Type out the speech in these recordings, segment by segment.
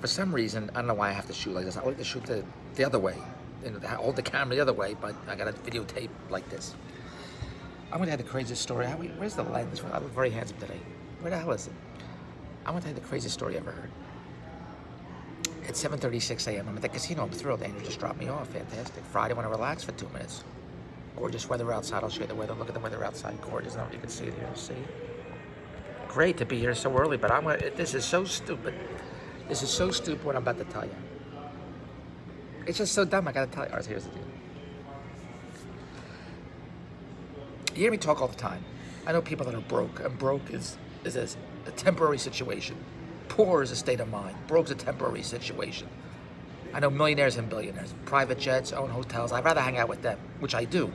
For some reason, I don't know why I have to shoot like this. I like to shoot the other way. Hold the camera the other way, but I got a videotape like this. I'm gonna tell you the craziest story. Where's the lens? I look very handsome today. Where the hell is it? I'm gonna tell you the craziest story I ever heard. It's 7:36 a.m. I'm at the casino. I'm thrilled. Andrew just dropped me off. Fantastic. Friday, I want to relax for 2 minutes. Gorgeous weather outside. I'll show you the weather. Look at the weather outside. Gorgeous. I don't know if you can see it here. See? Great to be here so early, but this is so stupid. This is so stupid what I'm about to tell you. It's just so dumb, I gotta tell you. All right, here's the deal. You hear me talk all the time. I know people that are broke, and broke is a temporary situation. Poor is a state of mind. Broke's a temporary situation. I know millionaires and billionaires, private jets, own hotels. I'd rather hang out with them, which I do.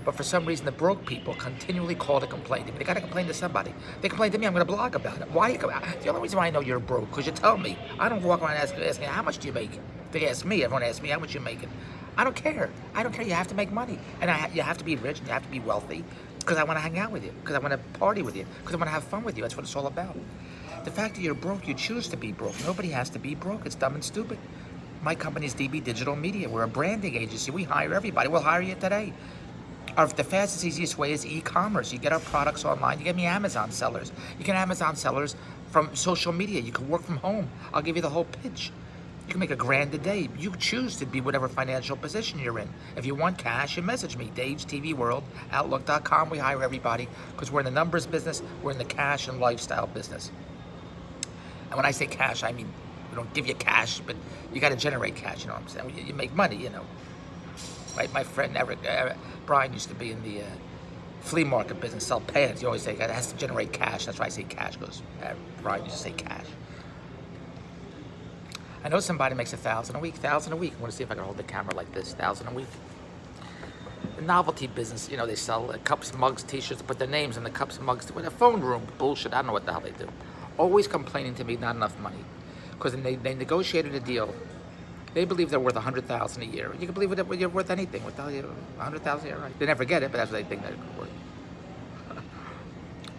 But for some reason, the broke people continually call to complain to me. They gotta complain to somebody. They complain to me, I'm gonna blog about it. Why? The only reason why I know you're broke, because you tell me. I don't walk around asking how much do you make? They ask me, everyone asks me how much you making. I don't care. I don't care. You have to make money. And you have to be rich and you have to be wealthy because I want to hang out with you, because I want to party with you, because I want to have fun with you. That's what it's all about. The fact that you're broke, you choose to be broke. Nobody has to be broke. It's dumb and stupid. My company is DB Digital Media. We're a branding agency. We hire everybody. We'll hire you today. The fastest, easiest way is e-commerce. You get our products online. You get me Amazon sellers. You get Amazon sellers from social media. You can work from home. I'll give you the whole pitch. You can make $1,000 a day. You choose to be whatever financial position you're in. If you want cash, you message me. Dave's TV World, Outlook.com. We hire everybody because we're in the numbers business. We're in the cash and lifestyle business. And when I say cash, I mean we don't give you cash, but you got to generate cash. You know what I'm saying? You make money. You know, right? My friend Brian used to be in the flea market business, sell pants. You always say it has to generate cash. That's why I say cash. Goes Brian used to say cash. I know somebody makes $1,000 a week. $1,000 a week. I want to see if I can hold the camera like this. $1,000 a week. The novelty business, you know, they sell cups, mugs, T-shirts, put their names in the cups and mugs. With a phone room, bullshit. I don't know what the hell they do. Always complaining to me, not enough money, because they negotiated a deal. They believe they're worth $100,000 a year. You can believe it, you're worth anything. What the hell, $100,000 a year, right? They never get it, but that's what they think they're worth.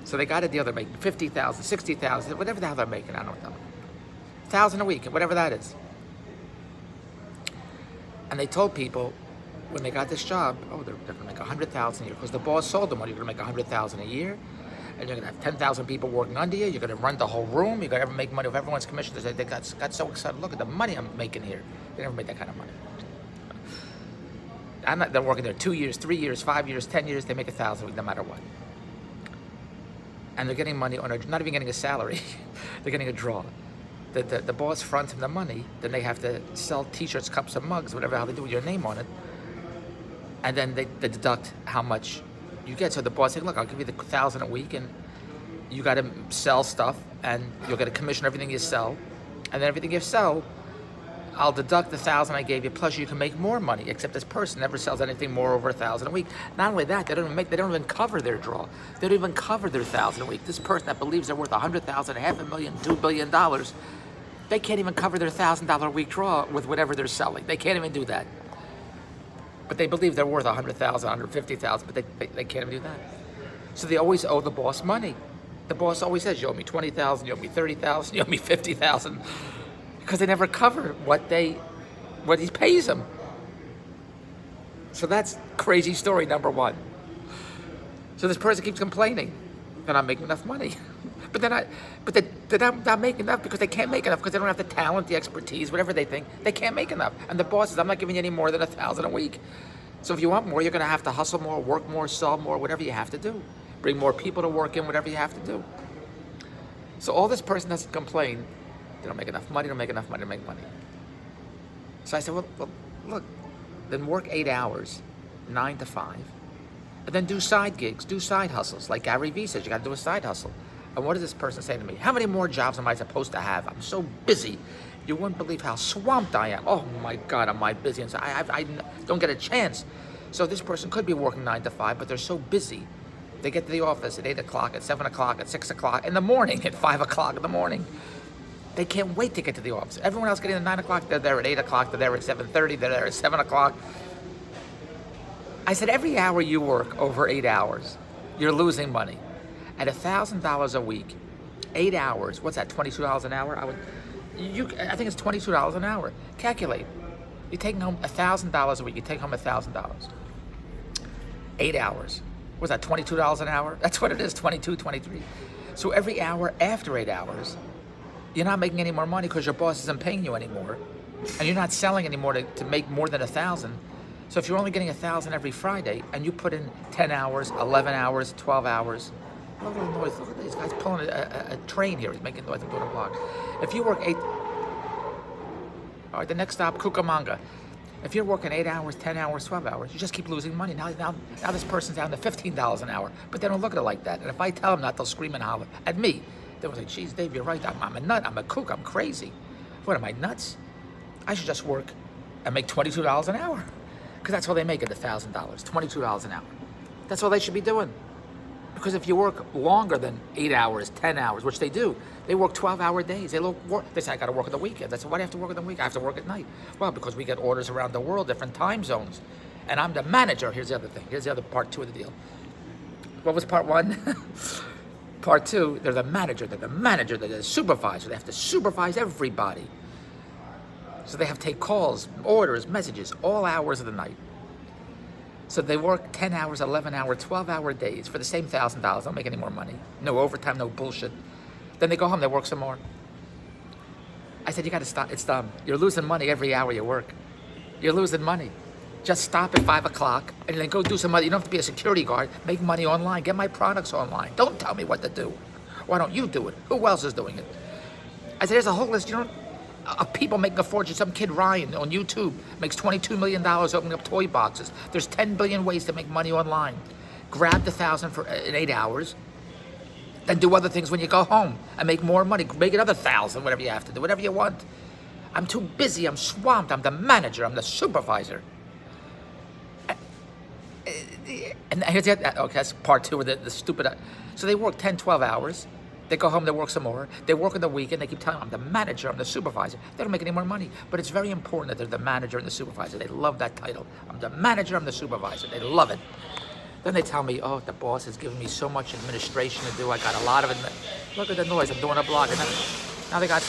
So they got a deal. They're making $50,000, $60,000, whatever the hell they're making. I don't know what the hell. $1,000 a week, whatever that is. And they told people when they got this job, oh, they're going to make $100,000 a year, because the boss sold them, well, you're going to make $100,000 a year, and you're going to have 10,000 people working under you. You're going to run the whole room. You're going to make money with everyone's commission. They got so excited. Look at the money I'm making here. They never made that kind of money. They're working there 2 years, 3 years, 5 years, 10 years. They make $1,000 a week, no matter what. And they're getting money on not even getting a salary. They're getting a draw. The boss fronts them the money, then they have to sell T-shirts, cups, and mugs, whatever how they do with your name on it, and then they deduct how much you get. So the boss says, look, I'll give you the $1,000 a week, and you got to sell stuff, and you'll get a commission on everything you sell, and then everything you sell, I'll deduct the $1,000 I gave you, plus you can make more money, except this person never sells anything more over $1,000 a week. Not only that, they don't even cover their draw. They don't even cover their $1,000 a week. This person that believes they're worth $100,000, $500,000, $2 billion, they can't even cover their $1,000 a week draw with whatever they're selling. They can't even do that. But they believe they're worth $100,000, $150,000, but they can't even do that. So they always owe the boss money. The boss always says, you owe me $20,000, you owe me $30,000, you owe me $50,000, because they never cover what he pays them. So that's crazy story number one. So this person keeps complaining, they're not making enough money. But they're not making enough because they can't make enough, because they don't have the talent, the expertise, whatever they think. They can't make enough. And the boss says, I'm not giving you any more than $1,000 a week. So if you want more, you're going to have to hustle more, work more, sell more, whatever you have to do. Bring more people to work in, whatever you have to do. So all this person doesn't complain. They don't make enough money, don't make enough money to make money. So I said, well, look, then work 8 hours, 9 to 5, and then do side gigs, do side hustles. Like Gary Vee says, you got to do a side hustle. And what does this person say to me? How many more jobs am I supposed to have? I'm so busy. You wouldn't believe how swamped I am. Oh my God, am I busy? And so I don't get a chance. So this person could be working 9 to 5, but they're so busy. They get to the office at 8 o'clock, at 7 o'clock, at 6 o'clock in the morning, at 5 o'clock in the morning. They can't wait to get to the office. Everyone else getting at 9 o'clock, they're there at 8 o'clock, they're there at 7:30, they're there at 7 o'clock. I said, every hour you work over 8 hours, you're losing money. At $1,000 a week, 8 hours, what's that, $22 an hour? I think it's $22 an hour. Calculate. You're taking home $1,000 a week. You take home $1,000. 8 hours. Was that $22 an hour? That's what it is, 22, 23. So every hour after 8 hours, you're not making any more money because your boss isn't paying you anymore. And you're not selling anymore to make more than 1,000. So if you're only getting 1,000 every Friday and you put in 10 hours, 11 hours, 12 hours, look at the noise. Look at these guys pulling a train here. He's making noise. I'm doing a vlog. If you work 8, all right, the next stop, Cucamonga. If you're working 8 hours, 10 hours, 12 hours, you just keep losing money. Now this person's down to $15 an hour. But they don't look at it like that. And if I tell them that, they'll scream and holler at me. They'll say, geez, Dave, you're right. I'm a nut. I'm a kook. I'm crazy. What, am I nuts? I should just work and make $22 an hour. Because that's all they make at $1,000, $22 an hour. That's all they should be doing. Because if you work longer than 8 hours, 10 hours, which they do, they work 12-hour days. They say, I got to work on the weekend. I said, why do you have to work on the weekend? I have to work at night. Well, because we get orders around the world, different time zones. And I'm the manager. Here's the other thing. Here's the other part 2 of the deal. What was part 1? Part 2, they're the manager. They're the supervisor. They have to supervise everybody. So they have to take calls, orders, messages, all hours of the night. So they work 10 hours, 11-hour, 12-hour days for the same $1,000. Don't make any more money. No overtime, no bullshit. Then they go home, they work some more. I said, you got to stop. It's dumb. You're losing money every hour you work. You're losing money. Just stop at 5 o'clock and then go do some other. You don't have to be a security guard. Make money online. Get my products online. Don't tell me what to do. Why don't you do it? Who else is doing it? I said, there's a whole list. Of people making a fortune. Some kid, Ryan, on YouTube, makes $22 million opening up toy boxes. There's 10 billion ways to make money online. Grab the 1,000 in 8 hours, then do other things when you go home and make more money. Make another 1,000, whatever you have to do, whatever you want. I'm too busy. I'm swamped. I'm the manager. I'm the supervisor. And here's the okay, that's part 2 of the stupid. So they work 10, 12 hours. They go home, they work some more. They work on the weekend, they keep telling them, I'm the manager, I'm the supervisor. They don't make any more money. But it's very important that they're the manager and the supervisor. They love that title. I'm the manager, I'm the supervisor. They love it. Then they tell me, oh, the boss has given me so much administration to do. I got a lot of it. Look at the noise, I'm doing a blog. And now they got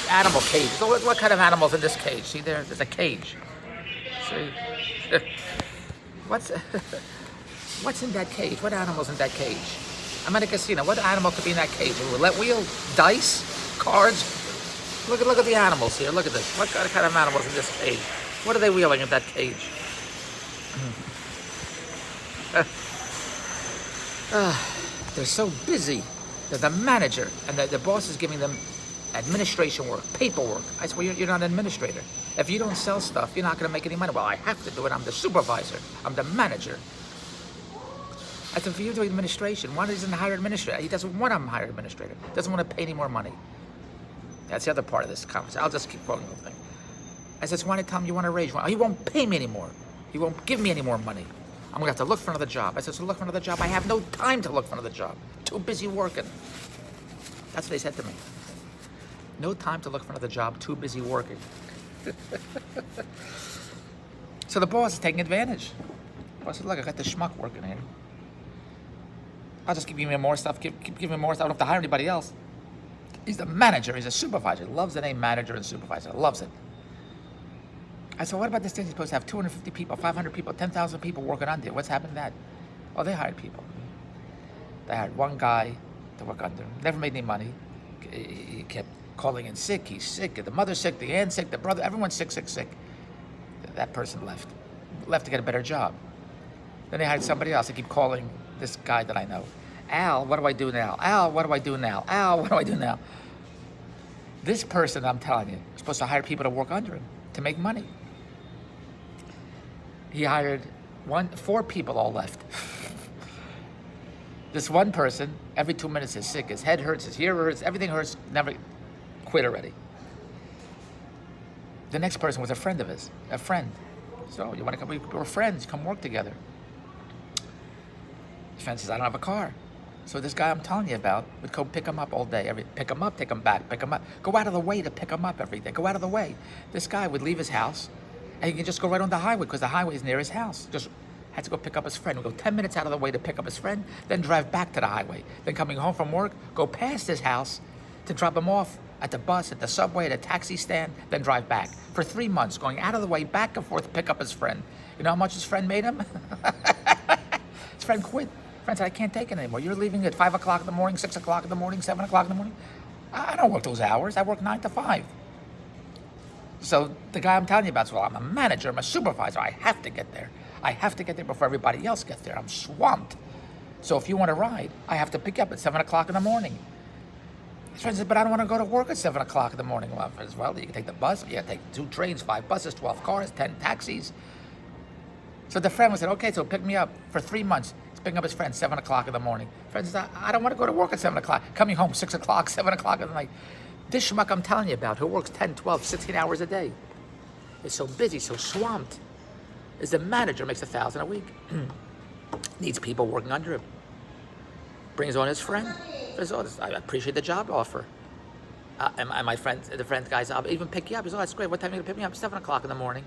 animal cages. So what kind of animals in this cage? See, there's a cage. See? What's in that cage? What animal's in that cage? I'm at a casino. What animal could be in that cage? A roulette wheel? Dice? Cards? Look at the animals here. Look at this. What kind of animals in this cage? What are they wheeling in that cage? They're so busy. They're the manager, and the boss is giving them administration work, paperwork. I said, well, you're not an administrator. If you don't sell stuff, you're not going to make any money. Well, I have to do it. I'm the supervisor. I'm the manager. I said, for you doing administration, why doesn't he hire an administrator? He doesn't want to hire an administrator. Doesn't want to pay any more money. That's the other part of this conversation. I'll just keep quoting the whole thing. I said, so why don't you tell him you want to raise? Well, he won't pay me anymore. He won't give me any more money. I'm going to have to look for another job. I said, so look for another job. I have no time to look for another job. Too busy working. That's what they said to me. No time to look for another job. Too busy working. So the boss is taking advantage. I said, look, I got this schmuck working here. I'll just keep giving him more stuff, keep giving him more stuff. I don't have to hire anybody else. He's the manager, he's a supervisor. Loves the name manager and supervisor, loves it. I said, what about this thing? He's supposed to have 250 people, 500 people, 10,000 people working under it. What's happened to that? Oh, they hired people. They hired one guy to work under him. Never made any money. He kept calling in sick. He's sick. The mother's sick, the aunt's sick, the brother, everyone's sick. That person left to get a better job. Then they hired somebody else. They keep calling this guy that I know. Al, what do I do now? Al, what do I do now? Al, what do I do now? This person, I'm telling you, is supposed to hire people to work under him to make money. He hired 4 people all left. This one person, every 2 minutes is sick. His head hurts, his ear hurts, everything hurts, never quit already. The next person was a friend of his, a friend. So, you want to come, we're friends, come work together. The friend says, I don't have a car. So this guy I'm telling you about would go pick him up all day. Pick him up, take him back, pick him up. Go out of the way to pick him up every day. Go out of the way. This guy would leave his house, and he can just go right on the highway because the highway is near his house. Just had to go pick up his friend. Would go 10 minutes out of the way to pick up his friend, then drive back to the highway. Then coming home from work, go past his house to drop him off at the bus, at the subway, at a taxi stand, then drive back for 3 months, going out of the way, back and forth to pick up his friend. You know how much his friend made him? His friend quit. Friend said, I can't take it anymore. You're leaving at 5 o'clock in the morning, 6 o'clock in the morning, 7 o'clock in the morning. I don't work those hours. I work 9 to 5. So the guy I'm telling you about says, well, I'm a manager, I'm a supervisor. I have to get there. I have to get there before everybody else gets there. I'm swamped. So if you want to ride, I have to pick you up at 7 o'clock in the morning. His friend said, but I don't want to go to work at 7 o'clock in the morning. Well, you can take the bus. You can take 2 trains, 5 buses, 12 cars, 10 taxis. So the friend said, okay, so pick me up for 3 months. He's picking up his friend 7 o'clock in the morning. Friend says, I don't want to go to work at 7 o'clock. Coming home 6 o'clock, 7 o'clock in the night. This schmuck I'm telling you about, who works 10, 12, 16 hours a day, is so busy, so swamped, is the manager, makes $1,000 a week. Needs people working under him. Brings on his friend. Says, oh, I appreciate the job offer. And my friend, the friend guys, I'll even pick you up. He says, oh, that's great. What time are you going to pick me up? 7 o'clock in the morning.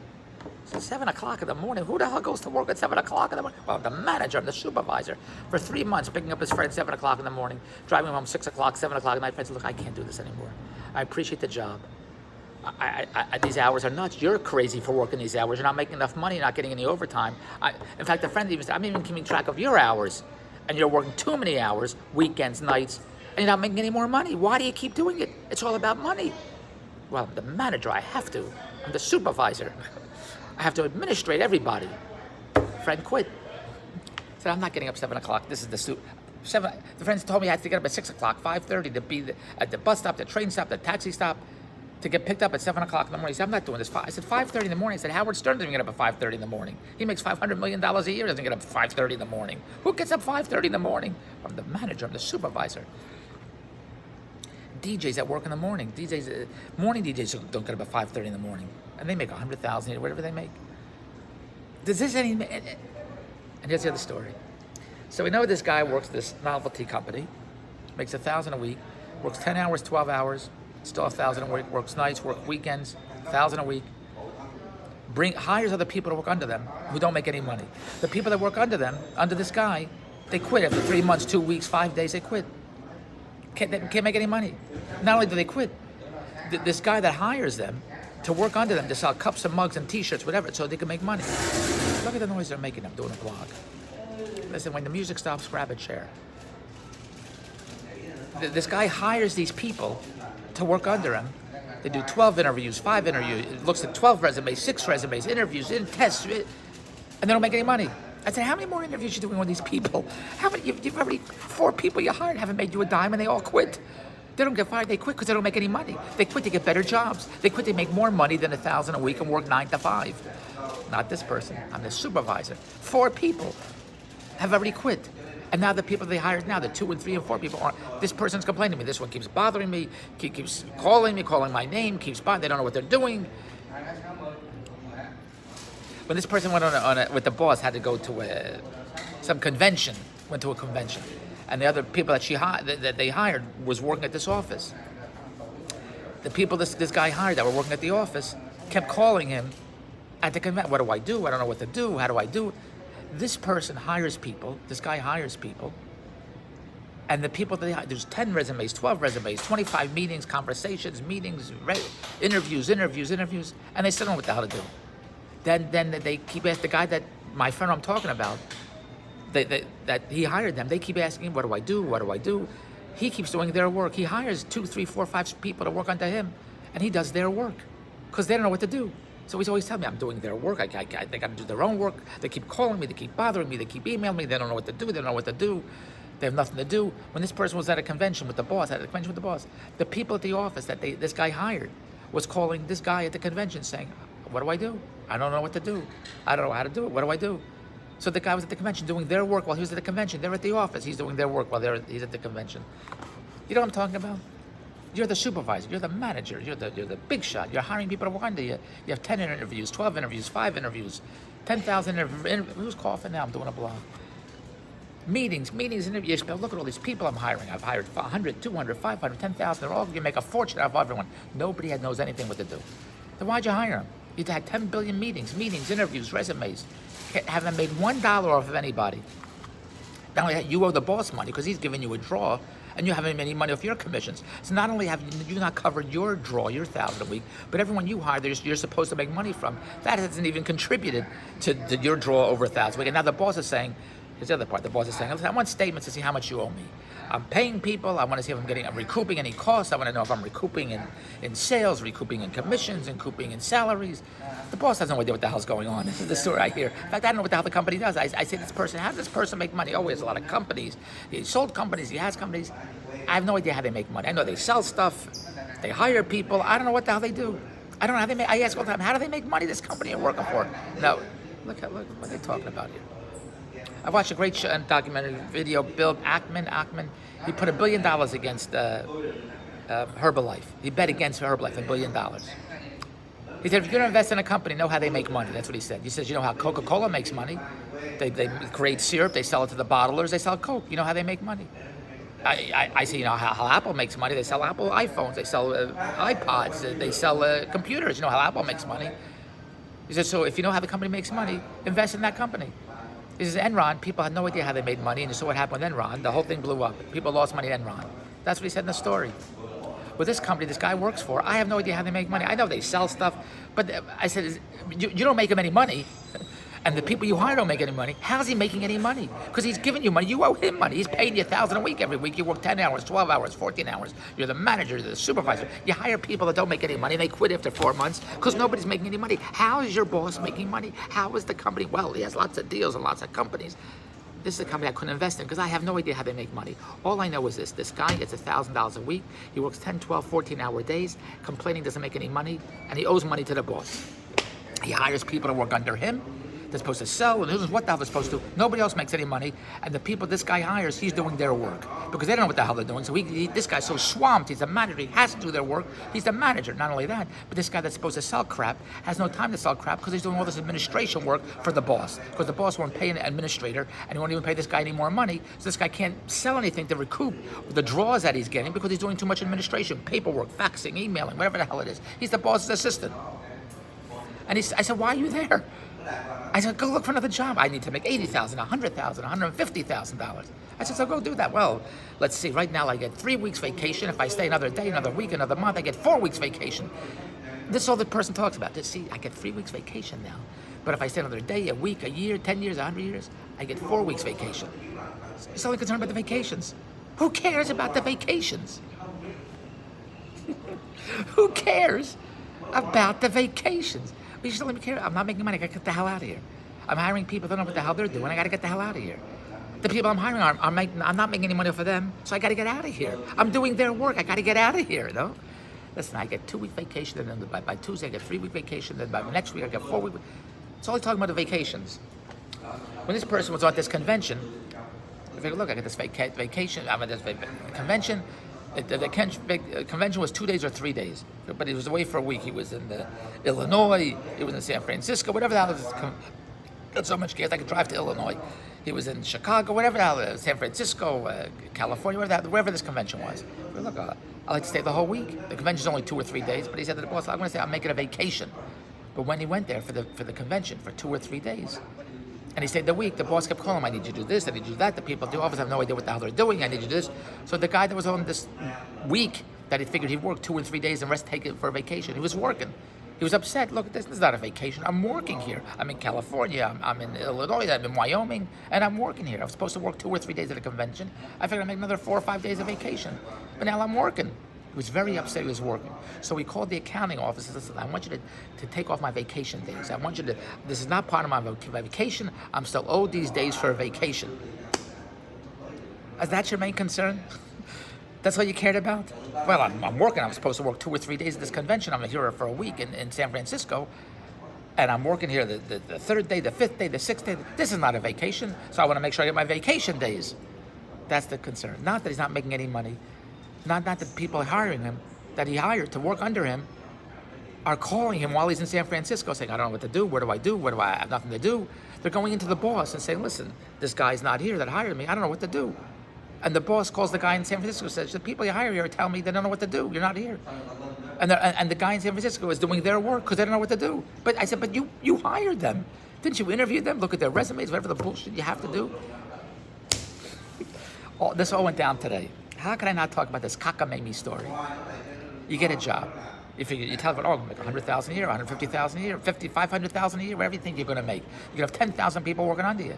So 7 o'clock in the morning? Who the hell goes to work at 7 o'clock in the morning? Well, the manager, I'm the supervisor. For 3 months, picking up his friend 7 o'clock in the morning, driving him home 6 o'clock, 7 o'clock at night. Friend says, look, I can't do this anymore. I appreciate the job. These hours are nuts. You're crazy for working these hours. You're not making enough money. You're not getting any overtime. In fact, the friend even said, I'm even keeping track of your hours. And you're working too many hours, weekends, nights, and you're not making any more money. Why do you keep doing it? It's all about money. Well, I'm the manager. I have to. I'm the supervisor. I have to administrate everybody. Friend quit. Said, I'm not getting up 7 o'clock. This is the The friends told me I had to get up at 6 o'clock, 5:30 to be at the bus stop, the train stop, the taxi stop, to get picked up at 7 o'clock in the morning. He said, I'm not doing this. I said, 5:30 in the morning. I said, Howard Stern doesn't get up at 5:30 in the morning. He makes $500 million a year, doesn't get up at 5:30 in the morning. Who gets up 5:30 in the morning? I'm the manager, I'm the supervisor. DJs that work in the morning. Morning DJs don't get up at 5:30 in the morning. And they make $100,000 a year, whatever they make. Does this any... And here's the other story. So we know this guy works this novelty company, makes $1,000 a week, works 10 hours, 12 hours, still $1,000 a week, works nights, works weekends, $1,000 a week. Hires other people to work under them who don't make any money. The people that work under them, under this guy, they quit after 3 months, 2 weeks, 5 days, they quit. They can't make any money. Not only do they quit, this guy that hires them to work under them to sell cups and mugs and t-shirts, whatever, so they can make money. Look at the noise they're making. I'm doing a blog. Listen, when the music stops, grab a chair. This guy hires these people to work under him. They do 12 interviews, 5 interviews, looks at 12 resumes, 6 resumes, interviews, tests, and they don't make any money. I said, how many more interviews are you doing with these people? How many? You've already 4 people you hired haven't made you a dime, and they all quit. They don't get fired. They quit because they don't make any money. They quit to get better jobs. They quit to make more money than $1,000 a week and work 9 to 5. Not this person. I'm the supervisor. 4 people have already quit. And now the people they hired now, the 2 and 3 and 4 people aren't. This person's complaining to me. This one keeps bothering me, keeps calling me, calling my name, keeps bothering. They don't know what they're doing. When this person went with the boss, had to go to some convention, went to a convention. And the other people that they hired was working at this office. The people this guy hired that were working at the office kept calling him at the convention. What do? I don't know what to do. How do I do it? This person hires people. This guy hires people. And the people that they hire, there's 10 resumes, 12 resumes, 25 meetings, conversations, meetings, interviews, and they still don't know what the hell to do. Then they keep asking the guy that my friend I'm talking about, that he hired them. They keep asking him, what do I do? What do I do? He keeps doing their work. He hires 2, 3, 4, 5 people to work under him, and he does their work because they don't know what to do. So he's always telling me, I'm doing their work. They got to do their own work. They keep calling me. They keep bothering me. They keep emailing me. They don't know what to do. They don't know what to do. They have nothing to do. When this person was at a convention with the boss, the people at the office that this guy hired was calling this guy at the convention saying, what do I do? I don't know what to do. I don't know how to do it. What do I do? So the guy was at the convention doing their work while he was at the convention. They're at the office. He's doing their work while he's at the convention. You know what I'm talking about? You're the supervisor. You're the manager. You're the big shot. You're hiring people to work under you. You have 10 interviews, 12 interviews, 5 interviews, 10,000 interviews. Who's coughing now? I'm doing a blog. Meetings, interviews. Look at all these people I'm hiring. I've hired 100, 200, 500, 10,000. They're all going to make a fortune out of everyone. Nobody knows anything what to do. Then why'd you hire them? You had 10 billion meetings, interviews, resumes. Haven't made $1 off of anybody. Not only that, you owe the boss money because he's giving you a draw, and you haven't made any money off your commissions. So not only have you not covered your draw, your 1,000 a week, but everyone you hire, you're supposed to make money from, that hasn't even contributed to your draw over 1,000 a week. And now the boss is saying, here's the other part, the boss is saying, I want statements to see how much you owe me. I'm paying people. I want to see if I'm recouping any costs. I want to know if I'm recouping in sales, recouping in commissions, recouping in salaries. The boss has no idea what the hell's going on. This is the story I hear. In fact, I don't know what the hell the company does. I say to this person, how does this person make money? Oh, he has a lot of companies. He sold companies. He has companies. I have no idea how they make money. I know they sell stuff. They hire people. I don't know what the hell they do. I don't know how they make. I ask all the time, how do they make money? This company you're working for? No. Look what they're talking about here. I watched a great documentary video. Bill Ackman. He put $1 billion against Herbalife. He bet against Herbalife $1 billion. He said, if you're going to invest in a company, know how they make money. That's what he said. He says, you know how Coca-Cola makes money? They create syrup. They sell it to the bottlers. They sell Coke. You know how they make money? I say, you know how Apple makes money. They sell Apple iPhones. They sell iPods. They sell computers. You know how Apple makes money. He said, so if you know how the company makes money, invest in that company. He says, Enron, people had no idea how they made money, and you saw what happened with Enron. The whole thing blew up. People lost money at Enron. That's what he said in the story. With this company this guy works for, I have no idea how they make money. I know they sell stuff, but I said, you don't make him any money, and the people you hire don't make any money. How's he making any money? Because he's giving you money. You owe him money. He's paying you $1,000 a week every week. You work 10 hours, 12 hours, 14 hours. You're the manager, you're the supervisor. You hire people that don't make any money, and they quit after 4 months because nobody's making any money. How is your boss making money? How is the company? Well, he has lots of deals and lots of companies. This is a company I couldn't invest in because I have no idea how they make money. All I know is this. This guy gets $1,000 a week. He works 10, 12, 14-hour days, complaining doesn't make any money, and he owes money to the boss. He hires people to work under him. They're supposed to sell, and who knows what the hell they're supposed to. Nobody else makes any money, and the people this guy hires, he's doing their work because they don't know what the hell they're doing. So this guy's so swamped, he's a manager, he has to do their work. He's the manager. Not only that, but this guy that's supposed to sell crap has no time to sell crap because he's doing all this administration work for the boss because the boss won't pay an administrator, and he won't even pay this guy any more money. So this guy can't sell anything to recoup the draws that he's getting because he's doing too much administration, paperwork, faxing, emailing, whatever the hell it is. He's the boss's assistant. And I said, why are you there? I said, go look for another job. I need to make $80,000, $100,000, $150,000. I said, so go do that. Well, let's see. Right now, I get 3 weeks vacation. If I stay another day, another week, another month, I get 4 weeks vacation. This is all the person talks about. Just see, I get 3 weeks vacation now. But if I stay another day, a week, a year, 10 years, 100 years, I get 4 weeks vacation. He's only concerned about the vacations. Who cares about the vacations? Who cares about the vacations? You should let me care. I'm not making money. I gotta get the hell out of here. I'm hiring people that don't know what the hell they're doing. I gotta get the hell out of here. The people I'm hiring I'm not making any money for them, so I gotta get out of here. I'm doing their work. I gotta get out of here, no? Listen, I get 2 week vacation, and then by Tuesday I get 3 week vacation, then by next week I get 4 week. It's only talking about the vacations. When this person was at this convention, if you look, I got this vacation. I'm at this convention. The convention was 2 days or 3 days, but he was away for a week. He was in Illinois, he was in San Francisco, whatever the hell it is. Got so much gas I could drive to Illinois. He was in Chicago, whatever the hell, San Francisco, California, wherever this convention was. But look, I like to stay the whole week. The convention's only 2 or 3 days, but he said to the boss, I'm going to say I'm making a vacation. But when he went there for the convention for 2 or 3 days, and he stayed the week, the boss kept calling him, I need you to do this, I need you to do that. The people do office have no idea what the hell they're doing, I need you to do this. So the guy that was on this week that he figured he'd work 2 or 3 days and rest take it for a vacation, he was working. He was upset. Look, this is not a vacation. I'm working here. I'm in California, I'm in Illinois, I'm in Wyoming, and I'm working here. I was supposed to work 2 or 3 days at a convention. I figured I'd make another 4 or 5 days of vacation. But now I'm working. He was very upset he was working. So he called the accounting office and said, I want you to take off my vacation days. I want you to, this is not part of my vacation. I'm still owed these days for a vacation. Is that your main concern? That's all you cared about? Well, I'm working. I'm supposed to work 2 or 3 days at this convention. I'm here for a week in San Francisco. And I'm working here the 3rd day, the 5th day, the 6th day. This is not a vacation. So I want to make sure I get my vacation days. That's the concern. Not that he's not making any money. Not that the people hiring him, that he hired to work under him, are calling him while he's in San Francisco saying, I don't know what to do, what do I do, what do I have nothing to do. They're going into the boss and saying, listen, this guy's not here that hired me, I don't know what to do. And the boss calls the guy in San Francisco and says, the people you hire here tell me they don't know what to do, you're not here. And the guy in San Francisco is doing their work because they don't know what to do. But I said, but you hired them. Didn't you interview them, look at their resumes, whatever the bullshit you have to do? This all went down today. How can I not talk about this cockamamie story? You get a job. You tell them, oh, I'm going to make 100,000 a year, 150,000 a year, 500,000 a year, whatever you think you're going to make. You can have 10,000 people working under you.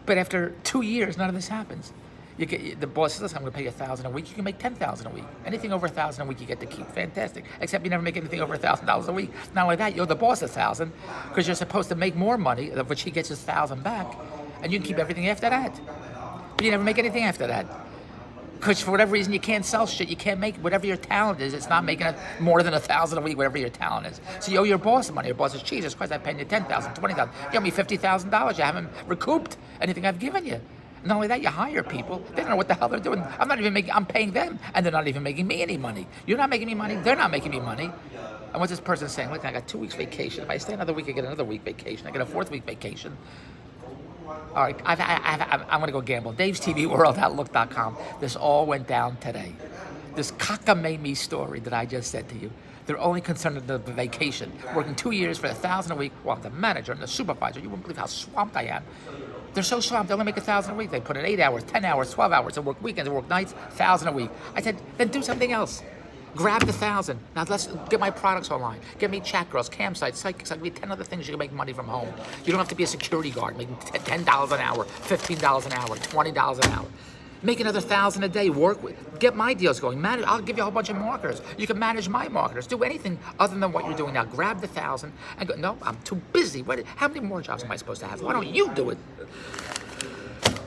But after 2 years, none of this happens. The boss says, listen, I'm going to pay you $1,000 a week. You can make $10,000 a week. Anything over $1,000 a week, you get to keep. Fantastic. Except you never make anything over $1,000 a week. Not only that, you owe the boss $1,000 because you're supposed to make more money, of which he gets his $1,000 back, and you can keep everything after that. But you never make anything after that. Because for whatever reason, you can't sell shit. You can't make whatever your talent is. It's not making more than $1,000 a week, whatever your talent is. So you owe your boss money. Your boss says, Jesus Christ, I'm paying you $10,000, $20,000. You owe me $50,000. You haven't recouped anything I've given you. Not only that, you hire people. They don't know what the hell they're doing. I'm paying them, and they're not even making me any money. You're not making me money. They're not making me money. And what's this person saying? Look, I got 2 weeks vacation. If I stay another week, I get another week vacation. I get a 4th week vacation. All right, I'm going to go gamble. Dave's TV World, Outlook.com. This all went down today. This cockamamie story that I just said to you. They're only concerned with the vacation. Working 2 years for $1,000 a week. Well, the manager and the supervisor, you wouldn't believe how swamped I am. They're so swamped, they only make $1,000 a week. They put in 8 hours, 10 hours, 12 hours. They work weekends, they work nights, $1,000 a week. I said, then do something else. Grab the $1,000. Now let's get my products online. Get me chat girls, campsites, psychics. I'll give you 10 other things you can make money from home. You don't have to be a security guard making $10 an hour, $15 an hour, $20 an hour. Make another $1,000 a day. Get my deals going. I'll give you a whole bunch of marketers. You can manage my marketers. Do anything other than what you're doing now. Grab the $1,000 and go. No, I'm too busy. How many more jobs am I supposed to have? Why don't you do it?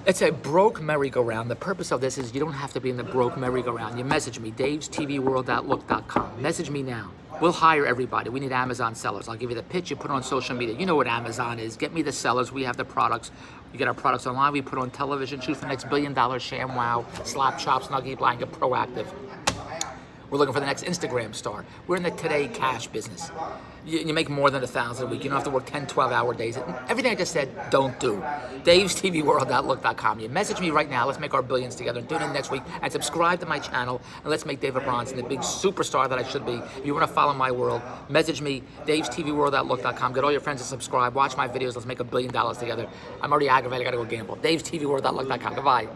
It's a broke merry-go-round. The purpose of this is you don't have to be in the broke merry-go-round. You message me, davestvworld.outlook.com. Message me now. We'll hire everybody. We need Amazon sellers. I'll give you the pitch. You put it on social media. You know what Amazon is. Get me the sellers. We have the products. You get our products online. We put on television. Choose the next $1 billion ShamWow, Slap Chop, Snuggie Blanket, Proactive. We're looking for the next Instagram star. We're in the today cash business. You make more than $1,000 a week. You don't have to work 10, 12-hour days. Everything I just said, don't do. Dave's TV World, Outlook.com. You message me right now. Let's make our billions together. And tune in next week and subscribe to my channel. And let's make David Bronson the big superstar that I should be. If you want to follow my world, message me, Dave's TV World, Outlook.com. Get all your friends to subscribe. Watch my videos. Let's make $1 billion together. I'm already aggravated. I got to go gamble. Dave's TV World, Outlook.com. Goodbye.